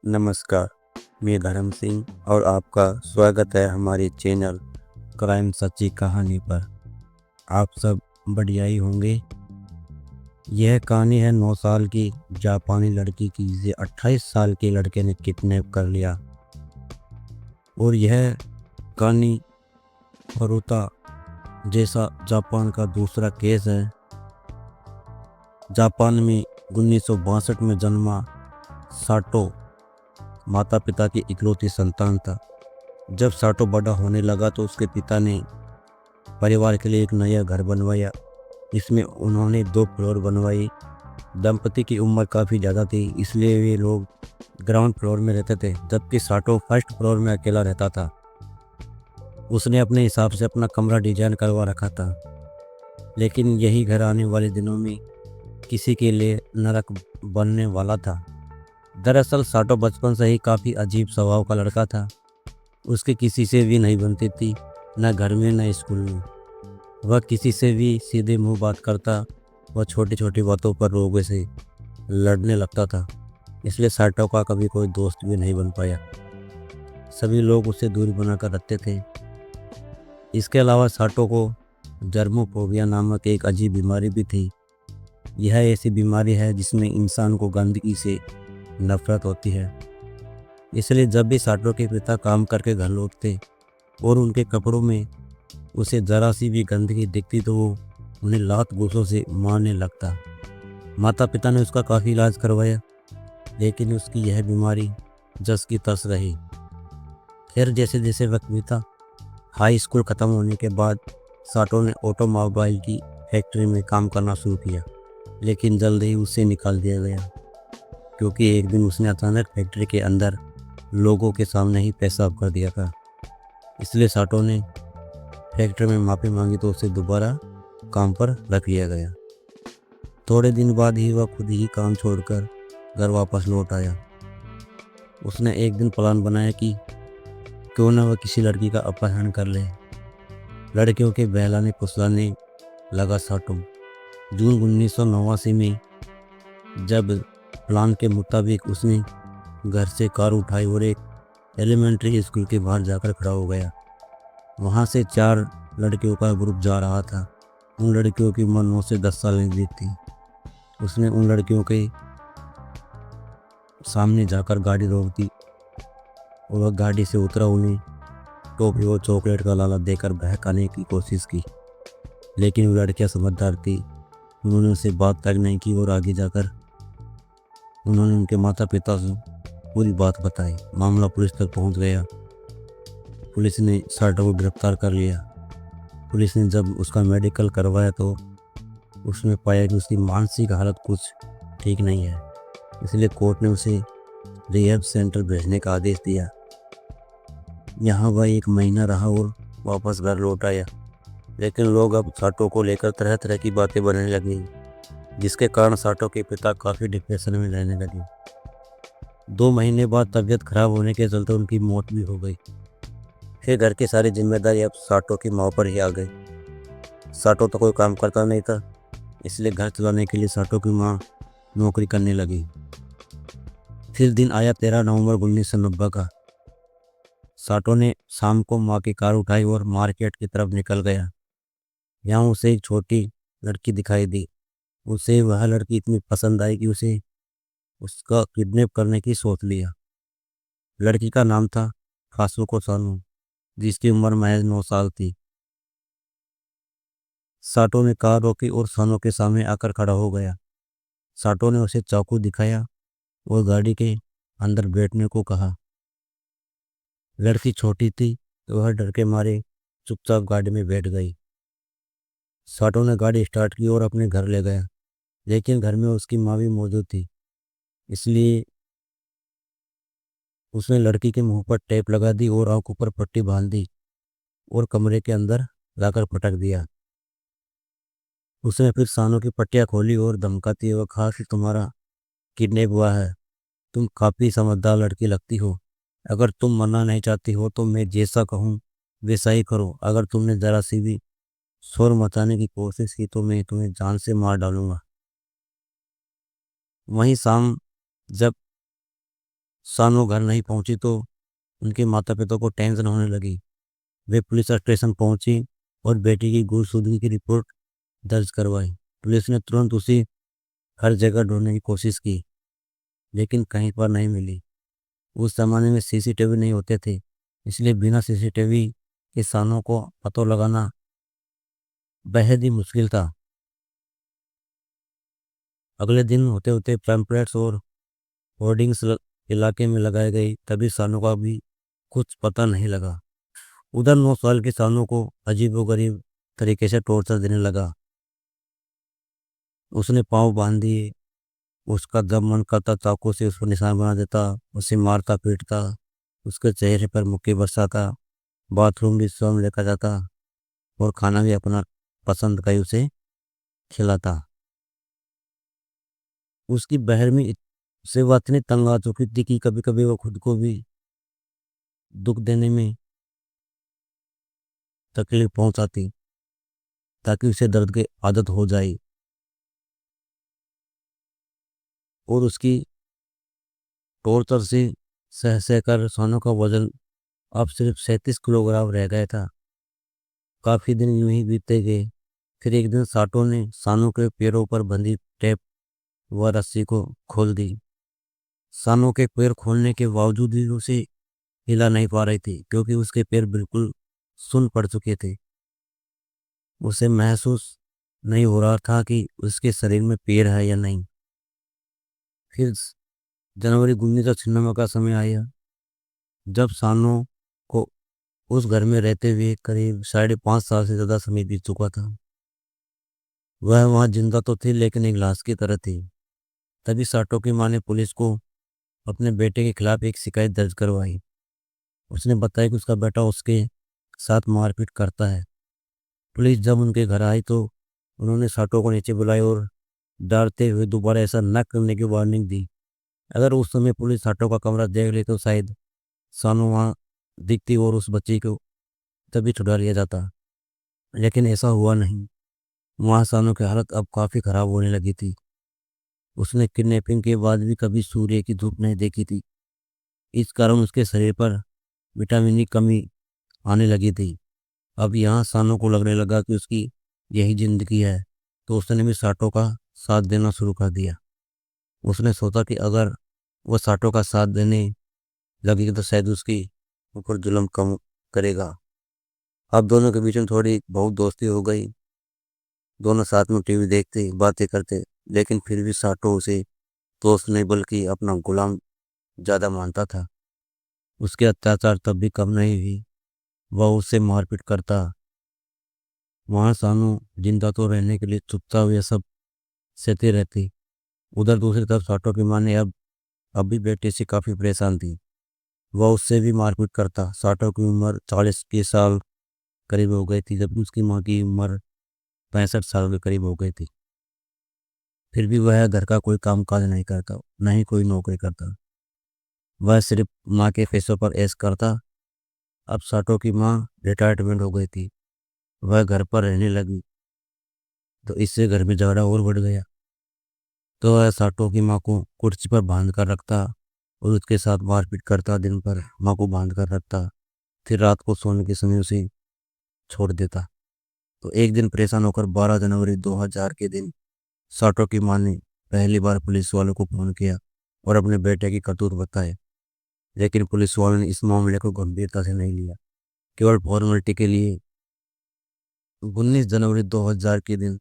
नमस्कार, मैं धर्म सिंह और आपका स्वागत है हमारे चैनल क्राइम सच्ची कहानी पर। आप सब बढ़िया ही होंगे। यह कहानी है 9 साल की जापानी लड़की की जिसे 28 साल के लड़के ने किडनैप कर लिया। और यह कहानी फरुता जैसा जापान का दूसरा केस है। जापान में 1962 में जन्मा साटो माता पिता की इकलौती संतान था। जब साटो बड़ा होने लगा तो उसके पिता ने परिवार के लिए एक नया घर बनवाया। इसमें उन्होंने 2 फ्लोर बनवाई। दंपति की उम्र काफ़ी ज़्यादा थी, इसलिए वे लोग ग्राउंड फ्लोर में रहते थे, जबकि साटो फर्स्ट फ्लोर में अकेला रहता था। उसने अपने हिसाब से अपना कमरा डिजाइन करवा रखा था, लेकिन यही घर आने वाले दिनों में किसी के लिए नरक बनने वाला था। दरअसल साटो बचपन से ही काफ़ी अजीब स्वभाव का लड़का था। उसकी किसी से भी नहीं बनती थी, न घर में न स्कूल में। वह किसी से भी सीधे मुंह बात करता। वह छोटी छोटी बातों पर लोगों से लड़ने लगता था, इसलिए साटो का कभी कोई दोस्त भी नहीं बन पाया। सभी लोग उससे दूरी बनाकर रखते थे। इसके अलावा साटो को जर्मोफोबिया नामक एक अजीब बीमारी भी थी। यह ऐसी बीमारी है जिसमें इंसान को गंदगी से नफरत होती है। इसलिए जब भी साटो के पिता काम करके घर लौटते और उनके कपड़ों में उसे ज़रा सी भी गंदगी दिखती तो वो उन्हें लात घूंसों से मारने लगता। माता पिता ने उसका काफ़ी इलाज करवाया, लेकिन उसकी यह बीमारी जस की तस रही। फिर जैसे जैसे वक्त बीता, हाई स्कूल ख़त्म होने के बाद साटो ने ऑटोमोबाइल की फैक्ट्री में काम करना शुरू किया, लेकिन जल्द ही उसे निकाल दिया गया, क्योंकि एक दिन उसने अचानक फैक्ट्री के अंदर लोगों के सामने ही पेशाब कर दिया था। इसलिए साटो ने फैक्ट्री में माफ़ी मांगी तो उसे दोबारा काम पर रख लिया गया। थोड़े दिन बाद ही वह खुद ही काम छोड़कर घर वापस लौट आया। उसने एक दिन प्लान बनाया कि क्यों ना वह किसी लड़की का अपहरण कर ले। लड़कियों के बहलाने फुसलाने लगा साटो। जून 1989 में जब प्लान के मुताबिक उसने घर से कार उठाई और एक एलिमेंट्री स्कूल के बाहर जाकर खड़ा हो गया। वहाँ से 4 लड़कियों का ग्रुप जा रहा था। उन लड़कियों की उम्र 9 से 10 साल के बीच थी। उसने उन लड़कियों के सामने जाकर गाड़ी रोक दी और वह गाड़ी से उतरा। उन्हें टॉफी और चॉकलेट का लालच देकर बहकाने की कोशिश की, लेकिन वो लड़कियां समझदार थी। उन्होंने उससे बात तक नहीं की और आगे जाकर उन्होंने उनके माता पिता से पूरी बात बताई। मामला पुलिस तक पहुंच गया। पुलिस ने साटो को गिरफ्तार कर लिया। पुलिस ने जब उसका मेडिकल करवाया तो उसमें पाया कि उसकी मानसिक हालत कुछ ठीक नहीं है। इसलिए कोर्ट ने उसे रिहैब सेंटर भेजने का आदेश दिया। यहाँ वह 1 महीना रहा और वापस घर लौट आया, लेकिन लोग अब साटो को लेकर तरह तरह की बातें बनने लगी, जिसके कारण साटो के पिता काफ़ी डिप्रेशन में रहने लगे। 2 महीने बाद तबीयत खराब होने के चलते उनकी मौत भी हो गई। फिर घर की सारी जिम्मेदारी अब साटो की माँ पर ही आ गई। साटो तो कोई काम करता नहीं था, इसलिए घर चलाने के लिए साटो की माँ नौकरी करने लगी। फिर दिन आया 13 नवंबर 1990 का। साटो ने शाम को माँ की कार उठाई और मार्केट की तरफ निकल गया। यहाँ उसे एक छोटी लड़की दिखाई दी। उसे वह लड़की इतनी पसंद आई कि उसे उसका किडनैप करने की सोच लिया। लड़की का नाम था कासुको सानो, जिसकी उम्र महज 9 साल थी। साटो ने कार रोकी और सानो के सामने आकर खड़ा हो गया। साटो ने उसे चाकू दिखाया और गाड़ी के अंदर बैठने को कहा। लड़की छोटी थी तो वह डर के मारे चुपचाप गाड़ी में बैठ गई। साटो ने गाड़ी स्टार्ट की और अपने घर ले गया, लेकिन घर में उसकी माँ भी मौजूद थी। इसलिए उसने लड़की के मुंह पर टेप लगा दी और आंखों पर पट्टी बांध दी और कमरे के अंदर लाकर पटक दिया। उसने फिर सानों की पट्टियाँ खोली और धमकाती हुए कहा कि तुम्हारा किडनैप हुआ है। तुम काफ़ी समझदार लड़की लगती हो। अगर तुम मरना नहीं चाहती हो तो मैं जैसा कहूँ वैसा ही करो। अगर तुमने ज़रा सी भी शोर मचाने की कोशिश की तो मैं तुम्हें जान से मार डालूंगा। वहीं शाम जब सानू घर नहीं पहुंची तो उनके माता पिता को टेंशन होने लगी। वे पुलिस स्टेशन पहुंची और बेटी की गुमशुदगी की रिपोर्ट दर्ज करवाई। पुलिस ने तुरंत उसी हर जगह ढूंढने की कोशिश की, लेकिन कहीं पर नहीं मिली। उस जमाने में सीसीटीवी नहीं होते थे, इसलिए बिना सीसीटीवी के सानू को पता लगाना बेहद ही मुश्किल था। अगले दिन होते होते पैम्पलेट्स और होर्डिंग्स इलाके में लगाए गए, तभी सानू का भी कुछ पता नहीं लगा। उधर 9 साल के सानू को अजीबोगरीब तरीके से टॉर्चर देने लगा। उसने पाँव बांध दिए, उसका जब मन करता चाकू से उसको निशान बना देता, उसे मारता पीटता, उसके चेहरे पर मुक्की बरसाता, बाथरूम भी स्वयं लेकर जाता और खाना भी अपना पसंद का ही उसे खिलाता। उसकी बहरमी से वह इतनी तंग आ चुकी थी कि कभी कभी वो खुद को भी दुख देने में तकलीफ पहुंचाती, ताकि उसे दर्द की आदत हो जाए। और उसकी टॉर्चर से सह सहकर सानू का वजन अब सिर्फ 37 किलोग्राम रह गया था। काफी दिन यूं ही बीतते गए। फिर एक दिन साटो ने सानू के पैरों पर बंधी टेप व रस्सी को खोल दी। सानू के पैर खोलने के बावजूद भी उसे हिला नहीं पा रही थी, क्योंकि उसके पैर बिल्कुल सुन्न पड़ चुके थे। उसे महसूस नहीं हो रहा था कि उसके शरीर में पैर है या नहीं। फिर जनवरी 1996 का समय आया, जब सानू को उस घर में रहते हुए करीब 5.5 साल से ज्यादा समय बीत चुका था। वह वहां जिंदा तो थी, लेकिन एक लाश की तरह थी। तभी साटो की मां ने पुलिस को अपने बेटे के खिलाफ एक शिकायत दर्ज करवाई। उसने बताया कि उसका बेटा उसके साथ मारपीट करता है। पुलिस जब उनके घर आई तो उन्होंने साटो को नीचे बुलाया और डरते हुए दोबारा ऐसा न करने की वार्निंग दी। अगर उस समय पुलिस साटो का कमरा देख ले तो शायद सानू वहाँ दिखती और उस बच्ची को तभी छुड़ा लिया जाता, लेकिन ऐसा हुआ नहीं। वहाँ सानू की हालत अब काफ़ी ख़राब होने लगी थी। उसने किडनैपिंग के बाद भी कभी सूर्य की धूप नहीं देखी थी। इस कारण उसके शरीर पर विटामिन की कमी आने लगी थी। अब यहाँ सानू को लगने लगा कि उसकी यही जिंदगी है, तो उसने भी साटो का साथ देना शुरू कर दिया। उसने सोचा कि अगर वह साटो का साथ देने लगेगी तो शायद उसकी ऊपर जुल्म कम करेगा। अब दोनों के बीच में थोड़ी बहुत दोस्ती हो गई। दोनों साथ में टीवी देखते बातें करते, लेकिन फिर भी साटो उसे दोस्त नहीं बल्कि अपना गुलाम ज़्यादा मानता था। उसके अत्याचार तब भी कम नहीं हुई। वह उससे मारपीट करता। वहाँ सानू जिंदा तो रहने के लिए चुपचाप यह सब सहती रहती। उधर दूसरी तरफ साटो की माँ ने अब भी बेटे से काफ़ी परेशान थी। वह उससे भी मारपीट करता। साटो की उम्र 40 के साल करीब हो गई थी, जबकि उसकी माँ की उम्र 65 साल के करीब हो गई थी। फिर भी वह घर का कोई काम काज नहीं करता, न ही कोई नौकरी करता। वह सिर्फ माँ के पैसों पर ऐश करता। अब साटो की माँ रिटायरमेंट हो गई थी। वह घर पर रहने लगी, तो इससे घर में झगड़ा और बढ़ गया। तो वह साटो की माँ को कुर्सी पर बांध कर रखता और उसके साथ मारपीट करता। दिन भर माँ को बांध कर रखता, फिर रात को सोने के समय उसे छोड़ देता। तो एक दिन परेशान होकर 12 जनवरी 2000 के दिन साटो की माँ ने पहली बार पुलिस वालों को फोन किया और अपने बेटे की करतूत बताए। लेकिन पुलिस वालों ने इस मामले को गंभीरता से नहीं लिया। केवल फॉर्मेलिटी के लिए 19 जनवरी 2000 के दिन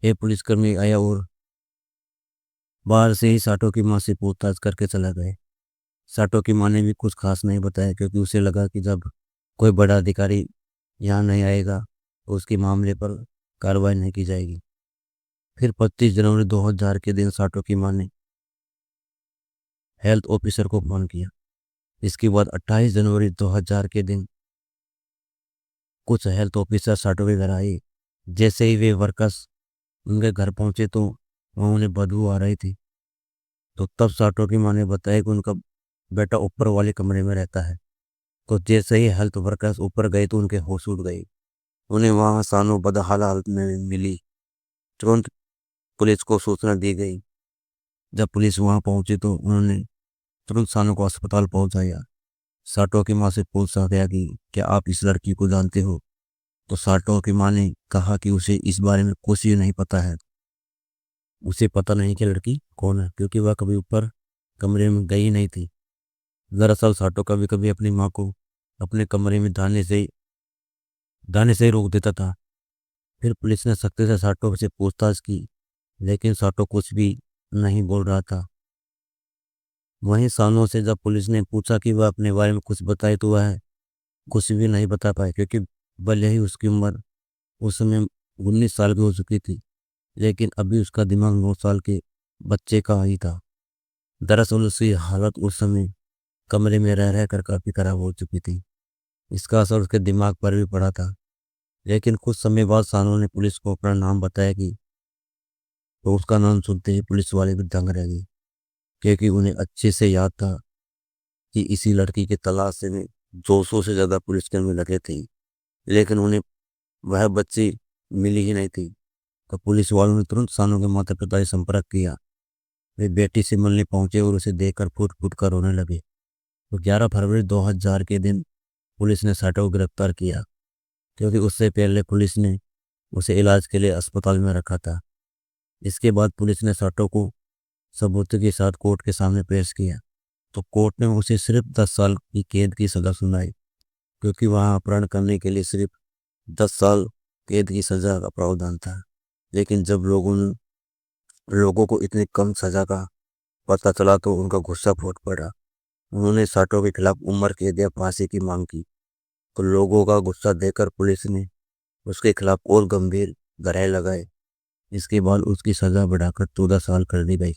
एक पुलिसकर्मी आया और बाहर से ही साटो की माँ से पूछताछ करके चला गया। साटो की माँ ने भी कुछ खास नहीं बताया, क्योंकि उसे लगा कि जब कोई बड़ा अधिकारी यहाँ नहीं आएगा तो उसके मामले पर कार्रवाई नहीं की जाएगी। फिर 25 जनवरी 2000 के दिन साटो की माँ ने हेल्थ ऑफिसर को फोन किया। इसके बाद 28 जनवरी 2000 के दिन कुछ हेल्थ ऑफिसर साटो के घर आए। जैसे ही वे वर्कर्स उनके घर पहुंचे तो वहाँ उन्हें बदबू आ रही थी। तो तब साटो की माँ ने बताया कि उनका बेटा ऊपर वाले कमरे में रहता है। तो जैसे ही हेल्थ वर्कर्स ऊपर गए तो उनके होश उड़ गए। उन्हें वहाँ सानू बदहाल हालत में मिली। तुरंत पुलिस को सूचना दी गई। जब पुलिस वहाँ पहुंची तो उन्होंने तुरंत सानू को अस्पताल पहुंचाया। साटो की माँ से पूछा गया कि क्या आप इस लड़की को जानते हो? तो साटो की माँ ने कहा कि उसे इस बारे में कुछ भी नहीं पता है। उसे पता नहीं कि लड़की कौन है, क्योंकि वह कभी ऊपर कमरे में गई नहीं थी। दरअसल साटो कभी कभी अपनी माँ को अपने कमरे में दाने से ही रोक देता था। फिर पुलिस ने सख्ती से साटो से पूछताछ की, लेकिन साटो कुछ भी नहीं बोल रहा था। वहीं सानों से जब पुलिस ने पूछा कि वह अपने बारे में कुछ बताए, तो वह कुछ भी नहीं बता पाए, क्योंकि भले ही उसकी उम्र उस समय 19 साल की हो चुकी थी, लेकिन अभी उसका दिमाग 9 साल के बच्चे का ही था। दरअसल उसकी हालत उस समय कमरे में रह रहकर काफी खराब हो चुकी थी। इसका असर उसके दिमाग पर भी पड़ा था। लेकिन कुछ समय बाद सानू ने पुलिस को अपना नाम बताया कि तो उसका नाम सुनते ही पुलिस वाले भी दंग रह गए, क्योंकि उन्हें अच्छे से याद था कि इसी लड़की की तलाश में 200 से ज्यादा पुलिसकर्मी लगे थे, लेकिन उन्हें वह बच्ची मिली ही नहीं थी। तो पुलिस वालों ने तुरंत सानू के माता पिता से संपर्क किया। वे बेटी से मिलने पहुंचे और उसे देखकर फूट फूट कर रोने लगे। तो 11 फरवरी 2000 के दिन पुलिस ने साटो को गिरफ्तार किया, क्योंकि उससे पहले पुलिस ने उसे इलाज के लिए अस्पताल में रखा था। इसके बाद पुलिस ने साटो को सबूत के साथ कोर्ट के सामने पेश किया। तो कोर्ट ने उसे सिर्फ 10 साल की कैद की सजा सुनाई, क्योंकि वहां अपहरण करने के लिए सिर्फ 10 साल कैद की सजा का प्रावधान था। लेकिन जब लोगों को इतनी कम सजा का पता चला तो उनका गुस्सा फूट पड़ा। उन्होंने साटो के खिलाफ उम्र कैद या फांसी की मांग की। तो लोगों का गुस्सा देखकर पुलिस ने उसके खिलाफ और गंभीर धाराएं लगाए। इसके बाद उसकी सजा बढ़ाकर 14 साल कर दी गई।